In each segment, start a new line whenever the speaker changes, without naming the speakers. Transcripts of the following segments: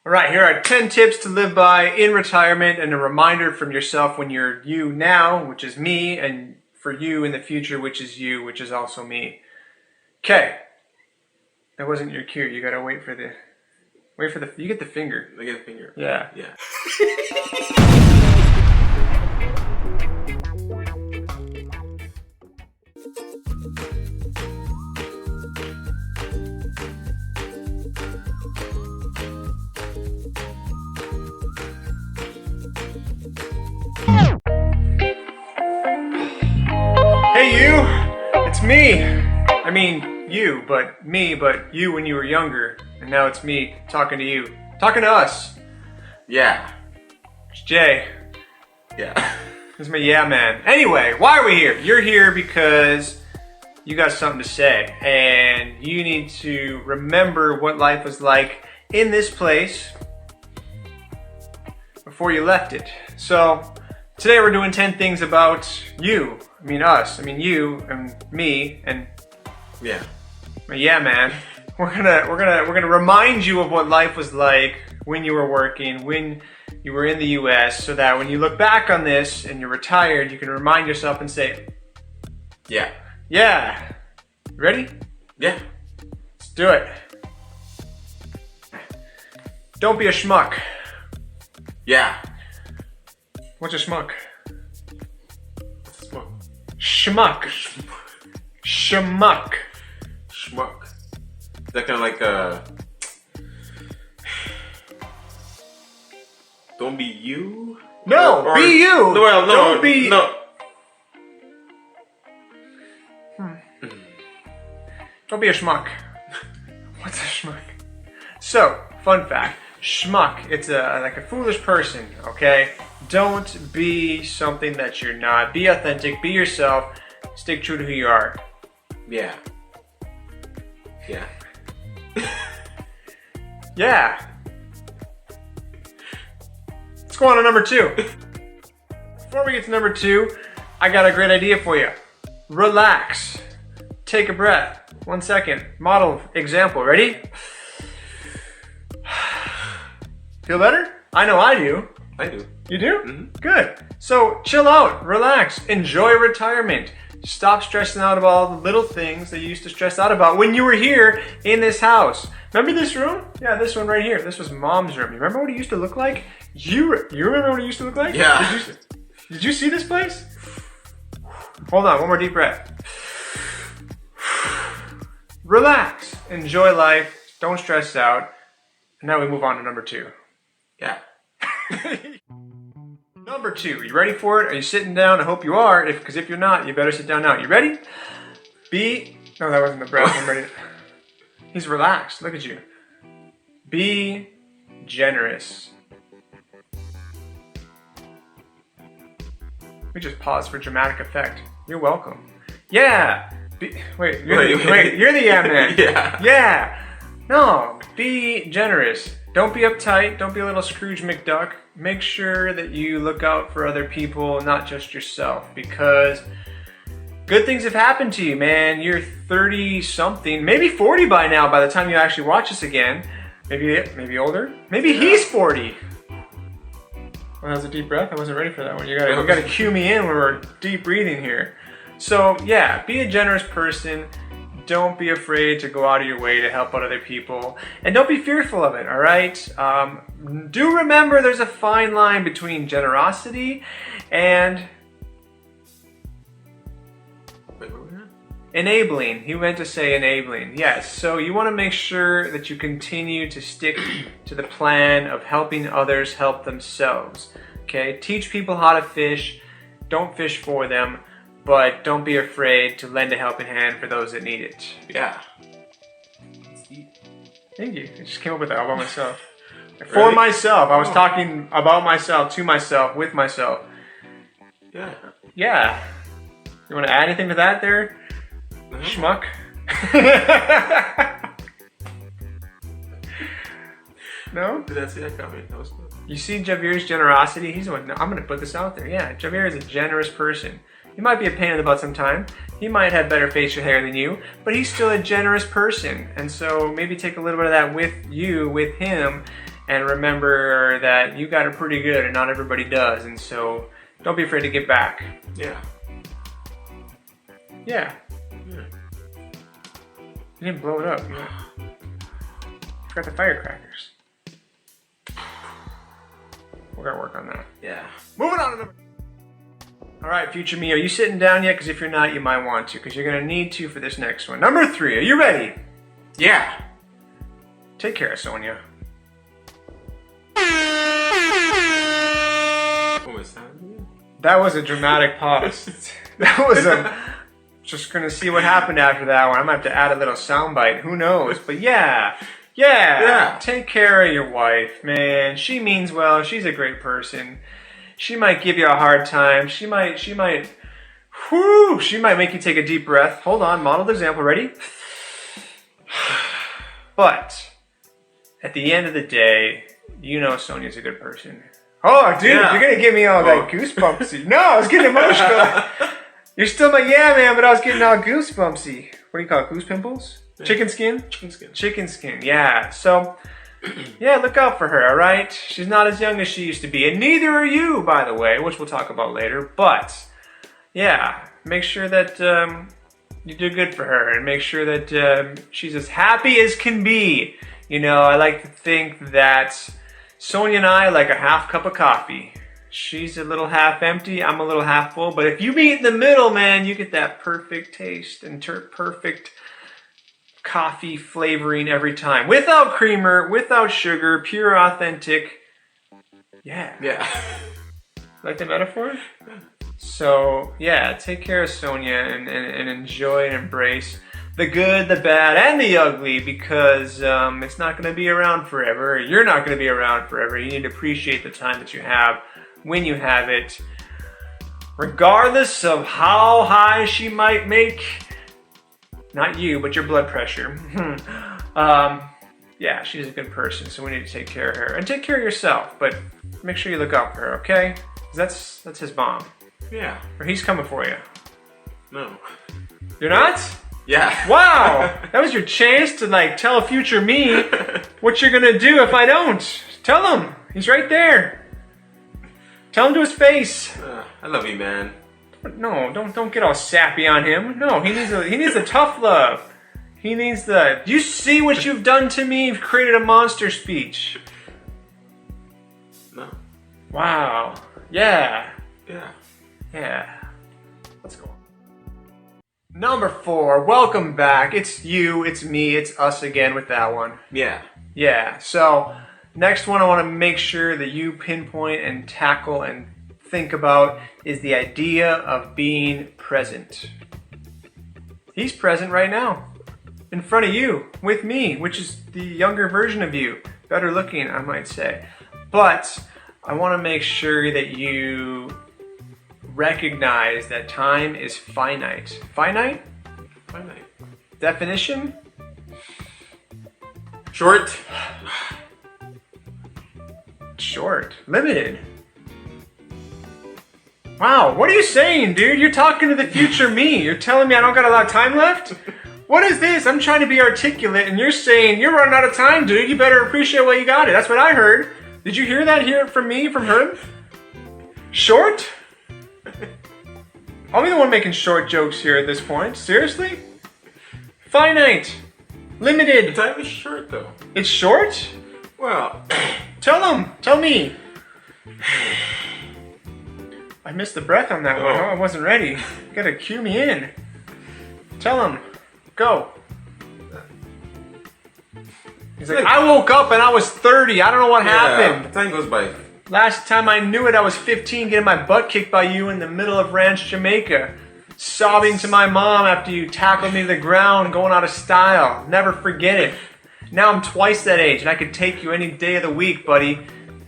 All right, here are 10 tips to live by in retirement and a reminder from yourself when you're you now, which is me, and for you in the future, which is you, which is also me. Okay. That wasn't your cue. You gotta wait for the, you get the finger.
I get the finger.
Yeah.
Yeah.
Hey you, it's me. I mean you, but you when you were younger, and now it's me talking to you, talking to us.
Yeah.
It's Jay.
Yeah.
This is my yeah man. Anyway, why are we here? You're here because you got something to say, and you need to remember what life was like in this place before you left it. So today we're doing 10 things about you. I mean us. I mean you and me and
Yeah.
yeah man. We're gonna remind you of what life was like when you were working, when you were in the US, so that when you look back on this and you're retired, you can remind yourself and say,
Yeah.
yeah. Ready?
Yeah.
Let's do it. Don't be a schmuck.
Yeah.
What's a schmuck?
What's a smoke?
Schmuck. Schmuck.
Schmuck. Is that kind of like a... Don't be you?
No,
Or-
be you.
No, well, no,
Don't be.
No.
Don't be a schmuck. What's a schmuck? So, fun fact. Schmuck, it's like a foolish person, okay? Don't be something that you're not. Be authentic, be yourself, stick true to who you are.
Yeah. Yeah.
Yeah. Let's go on to number 2. Before we get to number 2, I got a great idea for you. Relax. Take a breath. 1 second. Model example. Ready? Feel better? I know I do.
I do.
You do?
Mm-hmm.
Good. So chill out, relax, enjoy retirement. Stop stressing out about all the little things that you used to stress out about when you were here in this house. Remember this room? Yeah, this one right here. This was Mom's room. You remember what it used to look like? You remember what it used to look like?
Yeah.
Did you see this place? Hold on, one more deep breath. Relax, enjoy life, don't stress out. And now we move on to number 2.
Yeah.
Number 2, you ready for it? Are you sitting down? I hope you are, because if you're not, you better sit down now. You ready? No, that wasn't the breath. I'm ready. He's relaxed. Look at you. Be generous. We just paused for dramatic effect. You're welcome. Yeah. Wait, you're the yeah man.
Yeah.
Yeah. No, be generous. Don't be uptight. Don't be a little Scrooge McDuck. Make sure that you look out for other people, not just yourself, because good things have happened to you, man. You're 30 something, maybe 40 by now by the time you actually watch this again. Maybe older. Maybe he's 40. Well, that was a deep breath. I wasn't ready for that one. You gotta cue me in when we're deep breathing here. So yeah, be a generous person. Don't be afraid to go out of your way to help out other people. And don't be fearful of it, all right? Do remember there's a fine line between generosity and
Wait, what was that?
enabling. He meant to say enabling. Yes, so you want to make sure that you continue to stick to the plan of helping others help themselves. Okay? Teach people how to fish. Don't fish for them. But don't be afraid to lend a helping hand for those that need it.
Yeah.
Thank you. I just came up with that all by myself. For
Really?
myself. I was talking about myself, to myself, with myself.
Yeah.
Yeah. You want to add anything to that there, schmuck? No?
Did I see that comment? That was good.
You see Javere's generosity? He's like, no, I'm going to put this out there. Yeah, Javere is a generous person. He might be a pain in the butt sometimes. He might have better facial hair than you, but he's still a generous person. And so maybe take a little bit of that with you, with him, And remember that you got it pretty good and not everybody does. And so don't be afraid to get back.
Yeah.
Yeah.
Yeah.
You didn't blow it up. You forgot the firecrackers. We're gonna work on that.
Yeah.
Moving on to number. All right, future me, are you sitting down yet? Because if you're not, you might want to, because you're gonna need to for this next one. Number 3, are you ready?
Yeah.
Take care of Sonia.
What was that?
That was a dramatic pause. That was a. Just gonna see what happened after that one. I might have to add a little soundbite. Who knows? But yeah. Take care of your wife, man. She means well. She's a great person. She might give you a hard time. She might make you take a deep breath. Hold on, modeled example. Ready? But at the end of the day, you know Sonia's a good person. Oh, dude,
Yeah.
you're gonna give me all like goosebumpsy. No, I was getting emotional. You're still my yeah man, but I was getting all goosebumpsy. What do you call it? Goose pimples?
Yeah.
Chicken skin?
Chicken skin.
Chicken skin, yeah. So, yeah, look out for her, all right? She's not as young as she used to be, and neither are you, by the way, which we'll talk about later. But, yeah, make sure that you do good for her, and make sure that she's as happy as can be. You know, I like to think that Sonia and I are like a half cup of coffee. She's a little half empty, I'm a little half full, but if you meet in the middle, man, you get that perfect taste and perfect coffee flavoring every time. Without creamer, without sugar, pure, authentic. Yeah. Like the metaphor? So, yeah, take care of Sonia and enjoy and embrace the good, the bad, and the ugly, because it's not going to be around forever. You're not going to be around forever. You need to appreciate the time that you have when you have it, regardless of how high she might make, not you, but your blood pressure. Yeah, she's a good person, so we need to take care of her. And take care of yourself, but make sure you look out for her, okay? 'Cause that's his mom.
Yeah.
Or he's coming for you.
No.
You're not?
Yeah.
Wow! That was your chance to like tell future me what you're gonna do if I don't. Tell him. He's right there. Tell him to his face.
I love you, man.
No, don't get all sappy on him. No, he needs the tough love. He needs the. Do you see what you've done to me? You've created a monster speech.
No.
Wow. Yeah.
Yeah.
Let's go. Number 4. Welcome back. It's you. It's me. It's us again with that one. Yeah. So next one I want to make sure that you pinpoint and tackle and think about is the idea of being present. He's present right now. In front of you, with me, which is the younger version of you. Better looking, I might say. But I want to make sure that you recognize that time is finite. Finite? Definition?
Short.
Limited. Wow, what are you saying, dude? You're talking to the future me. You're telling me I don't got a lot of time left? What is this? I'm trying to be articulate, and you're saying you're running out of time, dude. You better appreciate what you got. That's what I heard. Did you hear that? Hear it from me, from her? Short? I'll be the one making short jokes here at this point. Seriously? Finite. Limited.
The time is short, though.
It's short?
Well,
Tell me. I missed the breath on that one. Oh, I wasn't ready. You gotta cue me in. Tell him. Go. He's like, I woke up and I was 30. I don't know what happened.
Time goes by.
Last time I knew it, I was 15 getting my butt kicked by you in the middle of Ranch, Jamaica. Sobbing to my mom after you tackled me to the ground, going out of style. Never forget it. Now I'm twice that age and I could take you any day of the week, buddy.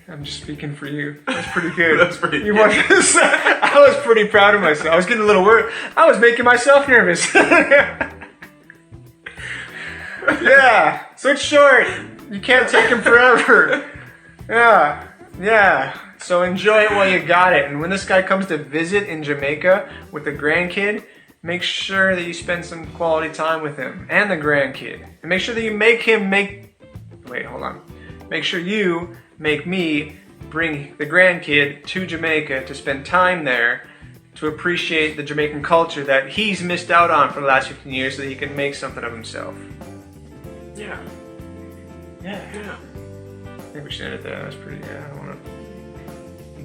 I'm just speaking for you. That's pretty good.
That's pretty good.
I was pretty proud of myself. I was getting a little worried. I was making myself nervous. Yeah, so it's short. You can't take him forever. Yeah. So enjoy it while you got it. And when this guy comes to visit in Jamaica with the grandkid, make sure that you spend some quality time with him and the grandkid. And make sure that you make him Wait, hold on. make sure you make me bring the grandkid to Jamaica to spend time there to appreciate the Jamaican culture that he's missed out on for the last 15 years so that he can make something of himself.
Yeah.
Yeah.
Yeah.
I think we should end it there. That's pretty, I don't want to...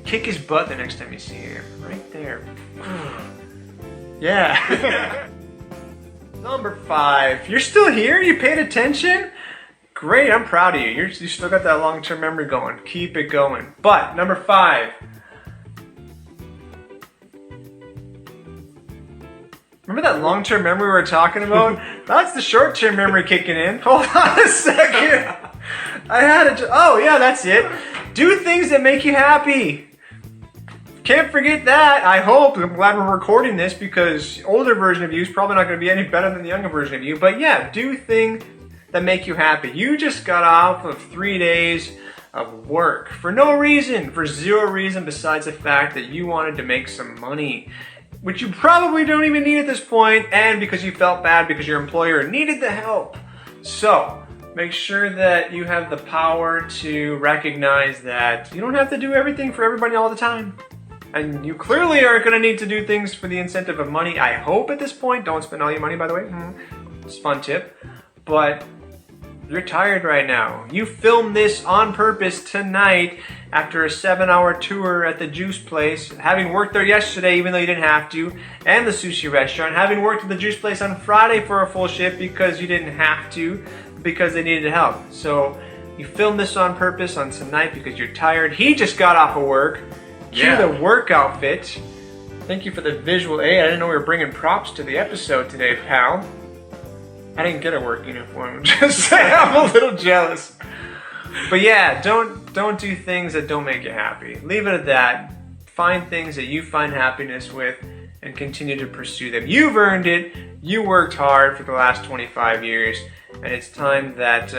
Kick his butt the next time you see him. Right there. Yeah. Number 5. You're still here? You paid attention? Great, I'm proud of you. You still got that long-term memory going. Keep it going. But, number 5. Remember that long-term memory we were talking about? That's the short-term memory kicking in. Hold on a second. I had a... Oh, yeah, that's it. Do things that make you happy. Can't forget that, I hope. I'm glad we're recording this because the older version of you is probably not going to be any better than the younger version of you. But yeah, do things that make you happy. You just got off of 3 days of work for no reason, for zero reason besides the fact that you wanted to make some money, which you probably don't even need at this point, and because you felt bad because your employer needed the help. So, make sure that you have the power to recognize that you don't have to do everything for everybody all the time. And you clearly aren't going to need to do things for the incentive of money, I hope at this point. Don't spend all your money, by the way. It's a fun tip. But you're tired right now. You filmed this on purpose tonight after a 7-hour tour at the juice place, having worked there yesterday even though you didn't have to, and the sushi restaurant, having worked at the juice place on Friday for a full shift because you didn't have to, because they needed help. So you filmed this on purpose on tonight because you're tired. He just got off of work. Cue the work outfit. Thank you for the visual aid. I didn't know we were bringing props to the episode today, pal. I didn't get a work uniform. Just saying, I'm a little jealous. But yeah, don't do things that don't make you happy. Leave it at that. Find things that you find happiness with and continue to pursue them. You've earned it. You worked hard for the last 25 years. And it's time that,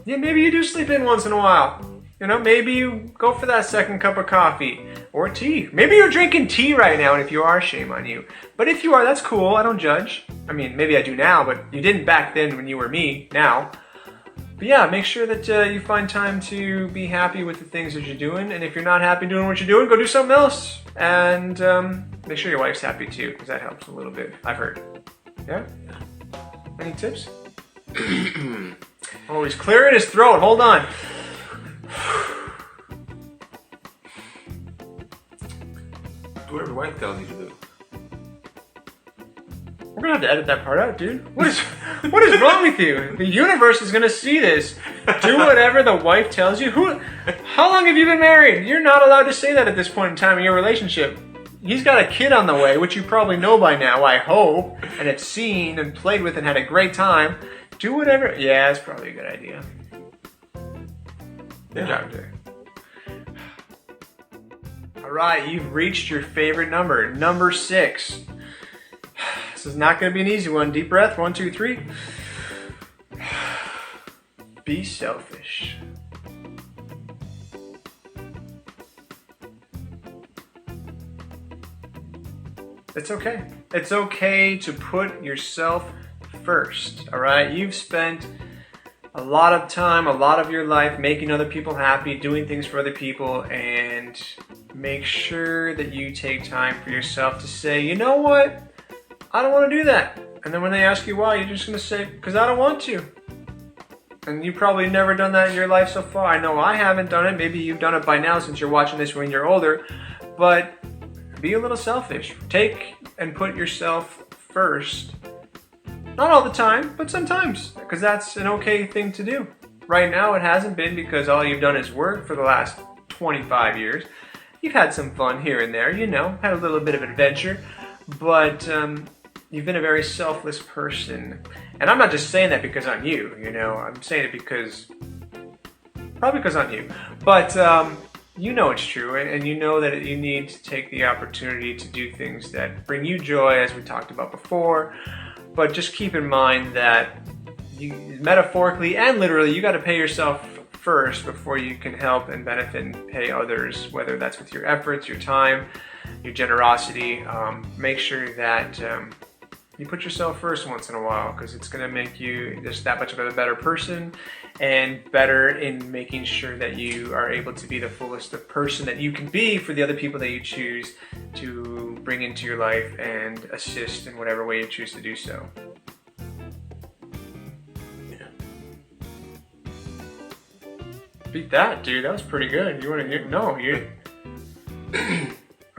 maybe you do sleep in once in a while. You know, maybe you go for that second cup of coffee or tea. Maybe you're drinking tea right now, and if you are, shame on you. But if you are, that's cool. I don't judge. I mean, maybe I do now, but you didn't back then when you were me now. But yeah, make sure that you find time to be happy with the things that you're doing. And if you're not happy doing what you're doing, go do something else. And make sure your wife's happy too, because that helps a little bit. I've heard. Yeah? Any tips? Oh, he's clearing his throat. Hold on.
Do whatever your wife tells you to do.
We're gonna have to edit that part out, dude. What is wrong with you? The universe is gonna see this. Do whatever the wife tells you. How long have you been married? You're not allowed to say that at this point in time in your relationship. He's got a kid on the way, which you probably know by now, I hope, and have seen and played with and had a great time. Do whatever. Yeah, it's probably a good idea. Good job, Jay. Alright, you've reached your favorite number, number 6. This is not going to be an easy one. Deep breath, 1, 2, 3. Be selfish. It's okay. It's okay to put yourself first, alright? You've spent a lot of time, a lot of your life making other people happy, doing things for other people, and make sure that you take time for yourself to say, you know what? I don't want to do that. And then when they ask you why, you're just going to say, because I don't want to. And you've probably never done that in your life so far. I know I haven't done it. Maybe you've done it by now since you're watching this when you're older. But be a little selfish. Take and put yourself first. Not all the time, but sometimes, because that's an okay thing to do. Right now it hasn't been because all you've done is work for the last 25 years. You've had some fun here and there, you know, had a little bit of adventure, but you've been a very selfless person. And I'm not just saying that because I'm you, you know, I'm saying it probably because I'm you. But you know it's true, and you know that you need to take the opportunity to do things that bring you joy, as we talked about before. But just keep in mind that metaphorically and literally, you got to pay yourself first before you can help and benefit and pay others, whether that's with your efforts, your time, your generosity. Make sure that you put yourself first once in a while, because it's going to make you just that much of a better person, and better in making sure that you are able to be the fullest of person that you can be for the other people that you choose to bring into your life and assist in whatever way you choose to do so. Beat that, dude. That was pretty good. You want to hear? No, you.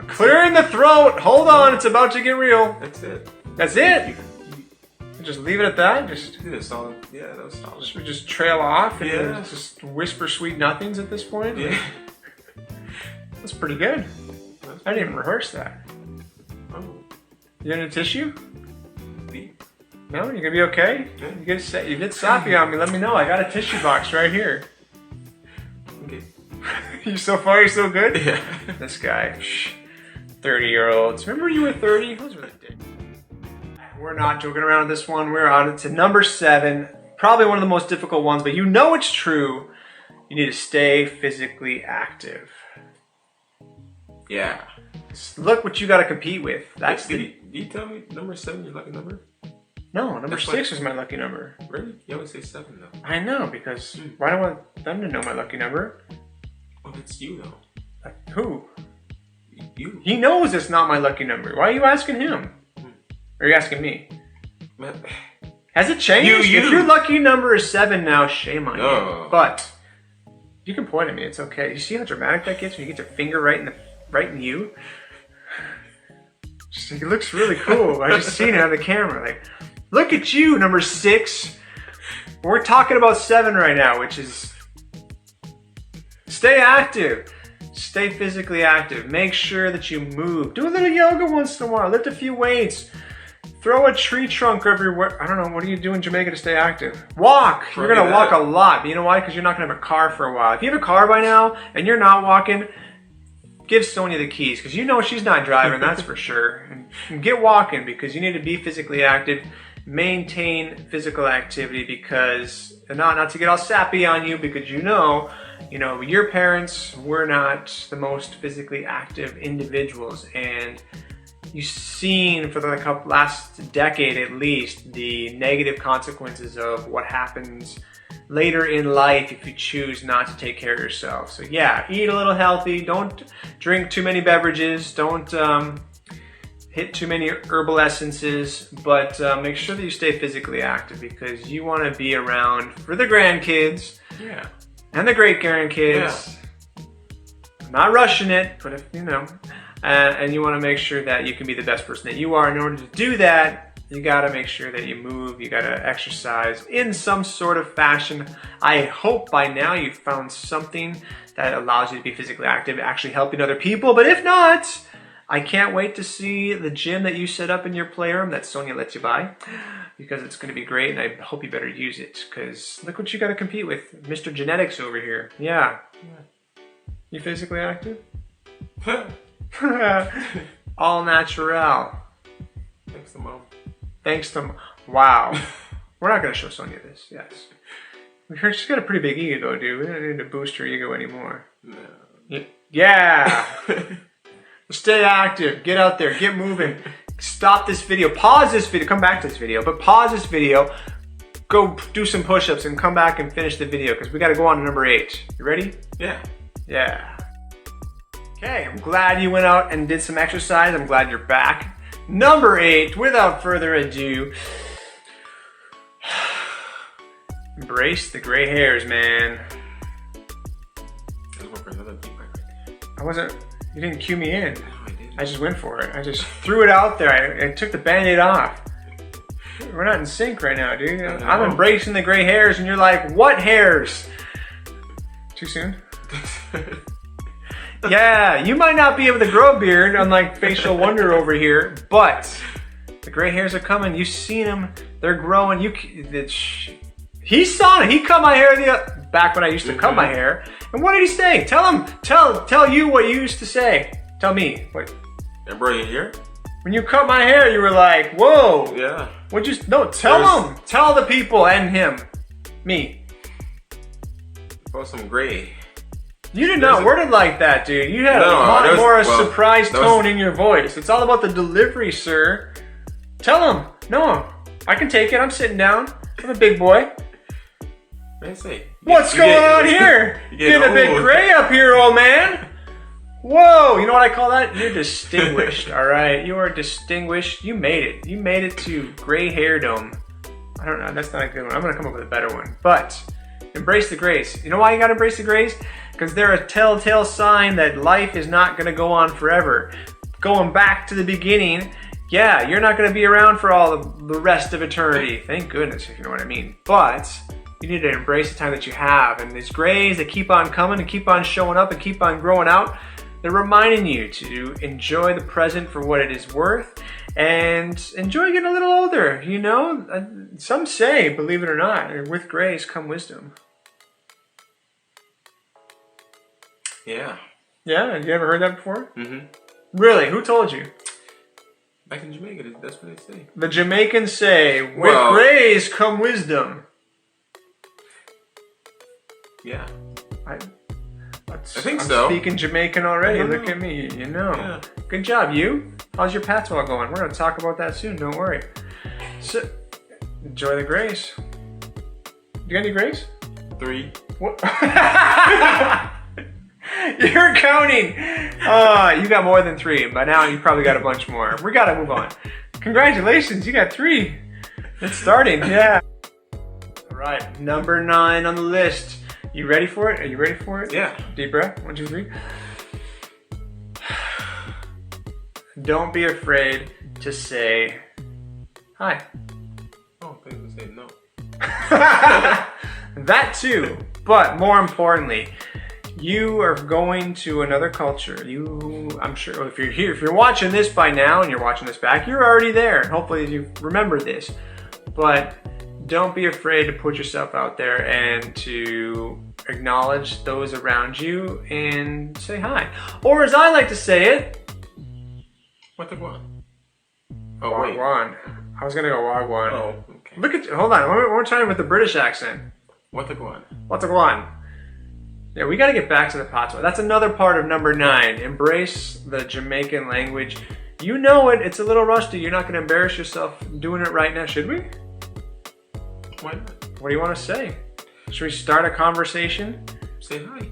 Clearing the throat. Hold on, it's about to get real.
That's it.
That's it. Just leave it at that. Just.
Yeah, solid. Yeah, that was solid.
Should we just trail off and just whisper sweet nothings at this point?
Yeah.
That's pretty good. I didn't even rehearse that.
Oh.
You need a tissue?
Deep.
No, you gonna be okay?
Yeah.
You get sappy on me. Let me know. I got a tissue box right here.
Okay.
You so far, you're so good?
Yeah.
This guy. 30-year-olds. Remember you were 30? Those were the days. We're not joking around with this one. We're on to number 7. Probably one of the most difficult ones, but you know it's true. You need to stay physically active.
Yeah.
Look what you got to compete with. That's
Did you tell me number 7 your lucky number?
No, number 6 was my lucky number.
Really? You always say 7 though.
I know, because why do I want them to know my lucky number?
Well, it's you though.
Who?
You.
He knows it's not my lucky number. Why are you asking him? Or are you asking me?
Man.
Has it changed?
You.
If your lucky number is 7 now, shame on
No.
you. But you can point at me. It's okay. You see how dramatic that gets when you get your finger right in you? It looks really cool. I just seen it on the camera. Like, look at you, number 6. We're talking about 7 right now, which is stay active. Stay physically active. Make sure that you move. Do a little yoga once in a while. Lift a few weights. Throw a tree trunk everywhere. I don't know. What do you do in Jamaica to stay active? Walk. You're going to walk a lot. But you know why? Because you're not going to have a car for a while. If you have a car by now and you're not walking, give Sonia the keys. Because you know she's not driving. That's for sure. And get walking because you need to be physically active. Maintain physical activity because, not to get all sappy on you, because you know, your parents were not the most physically active individuals, and you've seen for the last decade at least the negative consequences of what happens later in life if you choose not to take care of yourself. So yeah, eat a little healthy, don't drink too many beverages, don't hit too many herbal essences, but make sure that you stay physically active because you want to be around for the grandkids.
Yeah.
And the great grandkids. Yeah. I'm not rushing it, but if and you want to make sure that you can be the best person that you are. In order to do that, you got to make sure that you move, you got to exercise in some sort of fashion. I hope by now you've found something that allows you to be physically active, actually helping other people. But if not, I can't wait to see the gym that you set up in your playroom that Sonia lets you buy, because it's going to be great, and I hope you better use it, because look what you got to compete with. Mr. Genetics over here. Yeah. You physically active? All natural.
Thanks to Mom.
Thanks to wow. We're not going to show Sonia this, yes. We heard she's got a pretty big ego, dude. We don't need to boost her ego anymore.
No.
Yeah. Stay active. Get out there. Get moving. Stop this video. Pause this video. Come back to this video. But pause this video. Go do some push-ups and come back and finish the video because we got to go on to number 8. You ready?
Yeah.
Yeah. Okay. I'm glad you went out and did some exercise. I'm glad you're back. Number 8. Without further ado, embrace the gray hairs, man. I wasn't. You didn't cue me in.
No, I didn't.
I just went for it. I just threw it out there. I took the Band-Aid off. We're not in sync right now, dude. I'm embracing the gray hairs and you're like, what hairs? Too soon? Yeah, you might not be able to grow a beard unlike Facial Wonder over here, but the gray hairs are coming. You've seen them. They're growing. He saw it. He cut my hair back when I used to cut my hair. And what did he say? Tell you what you used to say. Tell me. What?
And bro, you here?
When you cut my hair, you were like, whoa.
Yeah.
Tell him. Tell the people and him. Me.
For some gray.
You did not word it like that, dude. You had a lot more surprise tone in your voice. It's all about the delivery, sir. Tell him. No, I can take it. I'm sitting down. I'm a big boy.
I say.
What's going on here?
You're
Getting a bit gray up here, old man. Whoa, you know what I call that? You're distinguished, all right? You are distinguished. You made it. You made it to gray hairdom. I don't know, that's not a good one. I'm gonna come up with a better one. But embrace the grays. You know why you gotta embrace the grays? Because they're a telltale sign that life is not gonna go on forever. Going back to the beginning, yeah, you're not gonna be around for all the rest of eternity. Thank goodness, if you know what I mean. But you need to embrace the time that you have. And these grays that keep on coming and keep on showing up and keep on growing out, they're reminding you to enjoy the present for what it is worth and enjoy getting a little older, you know? Some say, believe it or not, with grace come wisdom.
Yeah.
Yeah, you ever heard that before?
Mm-hmm.
Really? Who told you?
Back in Jamaica, that's what they say.
The Jamaicans say, with grace come wisdom.
Yeah.
I
think
I'm
so.
Speaking Jamaican already. Look at me, you know.
Yeah.
Good job, you. How's your patois going? We're going to talk about that soon, don't worry. So, enjoy the grace. You got any grace?
3.
What? You're counting. You got more than 3. By now, you probably got a bunch more. We got to move on. Congratulations, you got 3. It's starting, yeah. All right, number 9 on the list. You ready for it? Are you ready for it?
Yeah.
Deep breath. 1, 2, 3. Don't be afraid to say hi.
Oh, I think say no.
That too. But more importantly, you are going to another culture. I'm sure if you're here, if you're watching this by now and you're watching this back, you're already there. Hopefully you remember this. But don't be afraid to put yourself out there and to acknowledge those around you and say hi. Or as I like to say it,
what the one? Oh,
Wagwan. I was gonna go Wagwan.
Oh, okay.
Look at you. Hold on. One more time with the British accent.
What the one?
What's a guan? Yeah, we gotta get back to the patois. That's another part of number 9. Embrace the Jamaican language. You know it. It's a little rusty. You're not gonna embarrass yourself doing it right now, should we?
Why not?
What do you want to say? Should we start a conversation?
Say hi.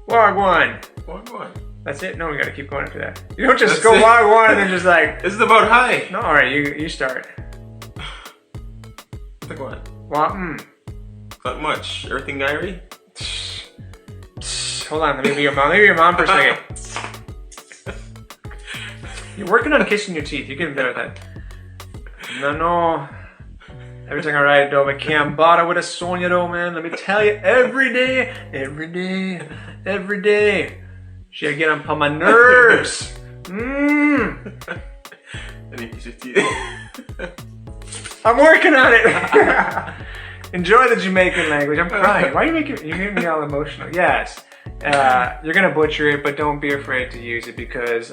Wagwan.
What?
That's it? No, we gotta keep going after that. You don't just go wagwan and then just like...
This is about hi.
No, alright, you start.
What the one?
What?
Not much. Everything irie?
Hold on, let me be your mom. Let me be your mom for a second. You're working on kissing your teeth. You're getting better at that. No. Everything alright though, but can't bother with a Sonia though, man. Let me tell you, every day, she gotta get on my nerves.
I need to kiss your teeth.
I'm working on it. Enjoy the Jamaican language. I'm crying. Why are you making me all emotional? Yes. You're gonna butcher it, but don't be afraid to use it because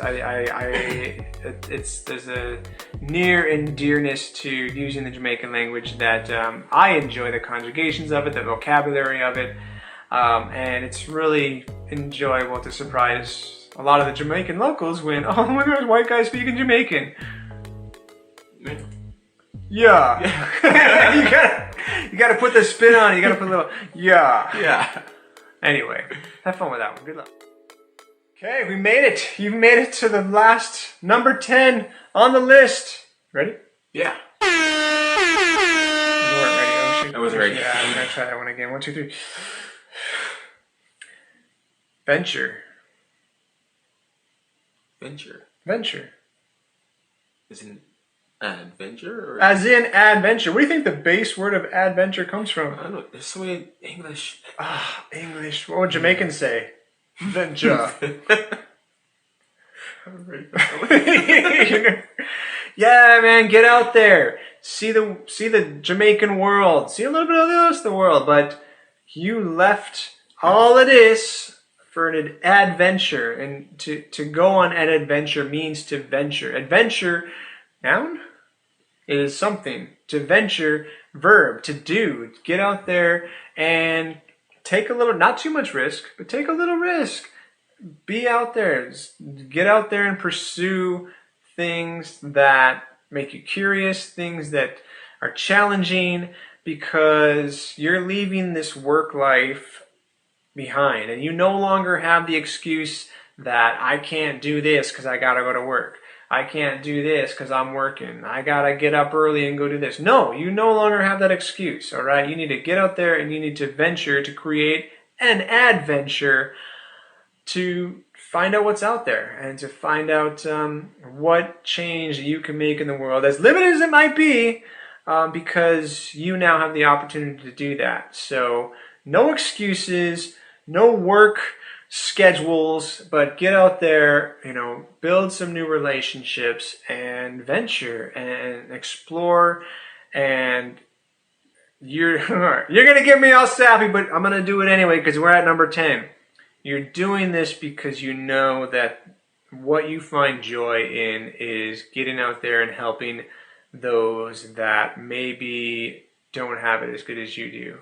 there's a near and dearness to using the Jamaican language that I enjoy the conjugations of it, the vocabulary of it, and it's really enjoyable to surprise a lot of the Jamaican locals when, oh my gosh, white guy speaking Jamaican. Yeah. you gotta put the spin on it. You gotta put a little
Yeah.
Anyway, have fun with that one. Good luck. Okay, we made it. You've made it to the last number 10 on the list. Ready?
Yeah.
You weren't ready. Oh, shoot.
I was ready.
Yeah, I'm gonna try that one again. 1, 2, 3. Venture.
Venture. Is it adventure? Or?
As in adventure. What do you think the base word of adventure comes from?
I don't know. There's so many English.
English. What would Jamaicans say? Venture. Yeah, man, get out there. See the Jamaican world. See a little bit of the rest of the world. But you left all of this for an adventure. And to go on an adventure means to venture. Adventure, noun? Is something. To venture, verb, to do. Get out there and take a little, not too much risk, but take a little risk. Be out there. Get out there and pursue things that make you curious, things that are challenging, because you're leaving this work life behind, and you no longer have the excuse that I can't do this because I gotta go to work. I can't do this because I'm working. I gotta get up early and go do this. No, you no longer have that excuse, all right? You need to get out there and you need to venture to create an adventure to find out what's out there and to find out what change you can make in the world, as limited as it might be, because you now have the opportunity to do that. So no excuses, no work schedules, but get out there, build some new relationships and venture and explore. And you're gonna get me all sappy, but I'm gonna do it anyway because we're at number 10. You're doing this because you know that what you find joy in is getting out there and helping those that maybe don't have it as good as you do.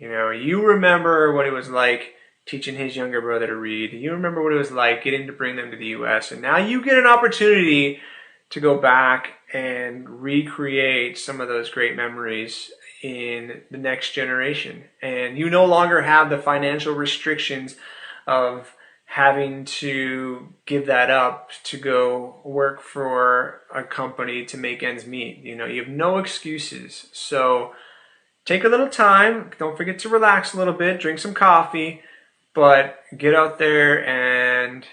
You remember what it was like teaching his younger brother to read. You remember what it was like getting to bring them to the U.S. And now you get an opportunity to go back and recreate some of those great memories in the next generation. And you no longer have the financial restrictions of having to give that up to go work for a company to make ends meet. You have no excuses. So take a little time. Don't forget to relax a little bit. Drink some coffee. But get out there and,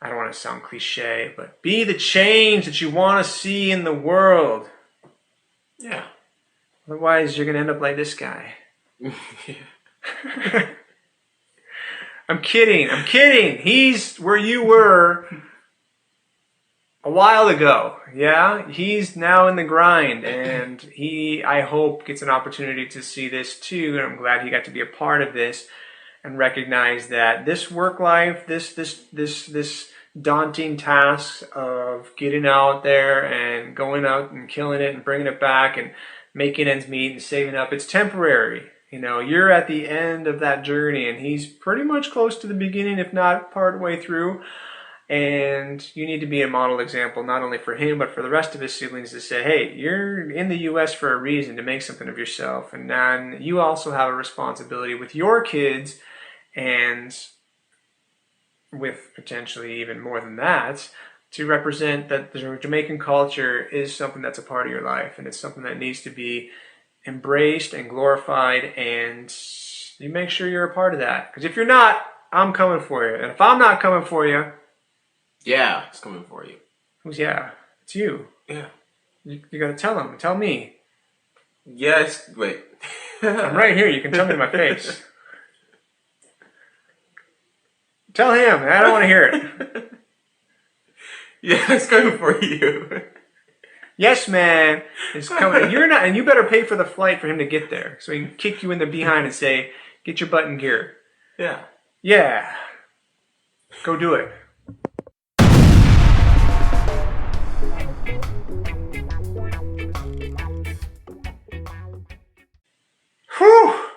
I don't want to sound cliche, but be the change that you want to see in the world.
Yeah.
Otherwise, you're going to end up like this guy. I'm kidding. He's where you were a while ago. Yeah, he's now in the grind, and he, I hope, gets an opportunity to see this too. And I'm glad he got to be a part of this and recognize that this work life, this daunting task of getting out there and going out and killing it and bringing it back and making ends meet and saving up, it's temporary. You're at the end of that journey, and he's pretty much close to the beginning, if not part way through. And you need to be a model example, not only for him, but for the rest of his siblings, to say, hey, you're in the U.S. for a reason, to make something of yourself. And then you also have a responsibility with your kids, and with potentially even more than that, to represent that the Jamaican culture is something that's a part of your life, and it's something that needs to be embraced and glorified, and you make sure you're a part of that. Because if you're not, I'm coming for you. And if I'm not coming for you...
Yeah, it's coming for you.
Who's yeah? It's you.
Yeah.
You got to tell him. Tell me.
Yes, wait.
I'm right here. You can tell me to my face. Tell him. I don't want to hear it.
Yeah, it's coming for you.
Yes, man. It's coming. You're not, and you better pay for the flight for him to get there, so he can kick you in the behind and say, "Get your butt in gear."
Yeah.
Yeah. Go do it. Whew!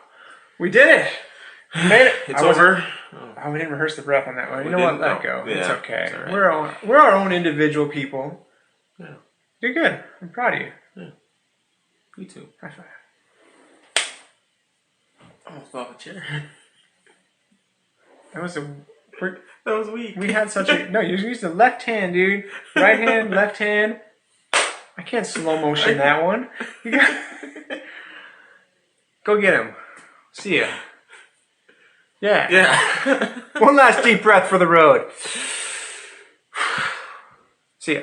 We did it. We made it.
It's over.
Oh, we didn't rehearse the breath on that one. You know what? Let it go.
Yeah,
it's okay.
it's all right.
We're our own individual people.
Yeah.
You're good. I'm proud of you.
Yeah. Me too.
High five.
I almost fell off a chair.
That was
weak.
We had such a... No, you used the left hand, dude. Right hand, left hand. I can't slow motion that one. You got... Go get him. See ya. Yeah.
Yeah.
One last deep breath for the road. See ya.